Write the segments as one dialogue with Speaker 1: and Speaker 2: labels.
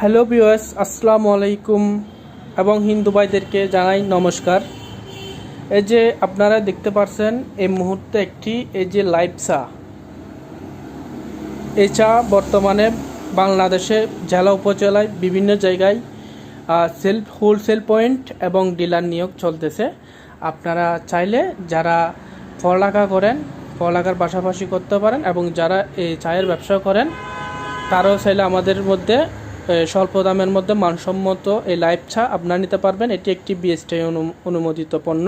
Speaker 1: Hello viewers, আসসালামু আলাইকুম এবং হিন্দু ভাইদেরকে জানাই নমস্কার। এই যে আপনারা দেখতে পাচ্ছেন এই মুহূর্তে এই যে লাইভ চা, এই চা বর্তমানে বাংলাদেশে জেলা উপজেলায় বিভিন্ন জায়গায় হোলসেল পয়েন্ট এবং ডিলার নিয়োগ চলতেছে। আপনারা চাইলে যারা পড়ালেখা করেন, পড়ালেখার পাশাপাশি করতে পারেন, এবং যারা এই চায়ের ব্যবসা করেন তারাও চাইলে আমাদের মধ্যে স্বল্প দামের মধ্যে মানসম্মত এই লাইভ চা আপনারা নিতে পারবেন। এটি একটি বিএসটিআই অনুমোদিত পণ্য।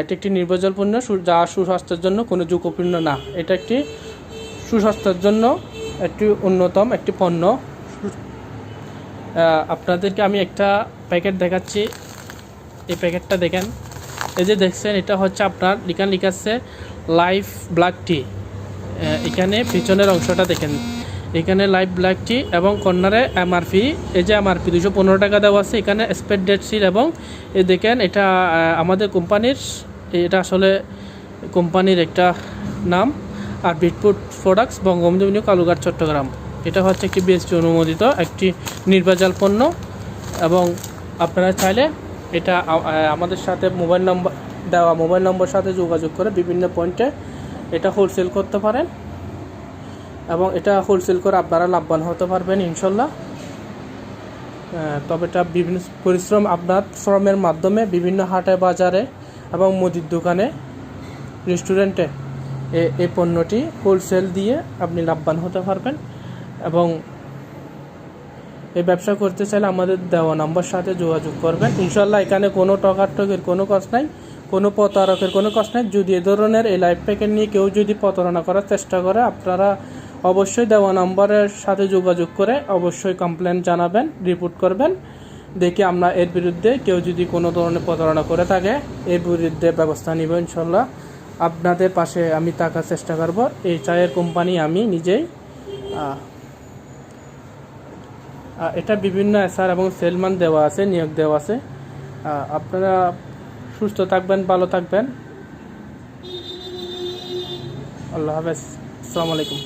Speaker 1: এটি একটি নির্ভেজাল পণ্য যা সুস্বাস্থ্যের জন্য কোনো ঝুঁকিপূর্ণ না। এটা একটি সুস্বাস্থ্যের জন্য একটি অন্যতম একটি পণ্য। আপনাদেরকে আমি একটা প্যাকেট দেখাচ্ছি। এই প্যাকেটটা দেখেন, এই যে দেখছেন, এটা হচ্ছে আপনার লিখা আছে লাইফ ব্ল্যাক টি। এখানে পিছনের অংশটা দেখেন, এখানে লাইভ ব্ল্যাক টি এবং কর্নারে এমআরপি, এই যে এমআরপি 215 টাকা দেওয়া আছে। এখানে এক্সপায়ার ডেট সিল, এবং এই দেখেন এটা আমাদের কোম্পানির, এটা আসলে কোম্পানির একটা নাম, আর বিটফুড প্রোডাক্টস, বঙ্গবন্ধু এভিনিউ, কালুঘাট, চট্টগ্রাম। এটা হচ্ছে একটি বিএসটি অনুমোদিত একটি নির্ভেজাল পণ্য। এবং আপনারা চাইলে এটা আমাদের সাথে মোবাইল নম্বর সাথে যোগাযোগ করে বিভিন্ন পয়েন্টে এটা হোলসেল করতে পারেন, এবং এটা হোলসেল করে আপনারা লাভবান হতে পারবেন ইনশাল্লাহ। তবে এটা বিভিন্ন পরিশ্রম, আপনার শ্রমের মাধ্যমে বিভিন্ন হাটে বাজারে এবং মুদির দোকানে, রেস্টুরেন্টে এই পণ্যটি হোলসেল দিয়ে আপনি লাভবান হতে পারবেন। এবং এই ব্যবসা করতে চাইলে আমাদের দেওয়া নাম্বার সাথে যোগাযোগ করবেন ইনশাল্লাহ। এখানে কোনো টকার কোনো কষ্ট নাই, কোনো প্রতারকের কোনো কষ্ট নাই। যদি এ ধরনের এই লাইভ প্যাকেট নিয়ে কেউ যদি প্রতারণা করার চেষ্টা করে, আপনারা অবশ্যই দেওয়া নাম্বারের সাথে যোগাযোগ করে অবশ্যই কমপ্লেন জানাবেন, রিপোর্ট করবেন। দেখি আমরা এর বিরুদ্ধে কেউ যদি কোনো ধরনের প্রতারণা করে থাকে, এর বিরুদ্ধে ব্যবস্থা নিব ইনশাল্লাহ। আপনাদের পাশে আমি থাকার চেষ্টা করব। এই চায়ের কোম্পানি আমি নিজেই। এটা বিভিন্ন এসআর এবং সেলমান দেওয়া আছে, নিয়োগ দেওয়া আছে। আপনারা সুস্থ থাকবেন, ভালো থাকবেন। আল্লাহ হাফেজ, আসসালামু আলাইকুম।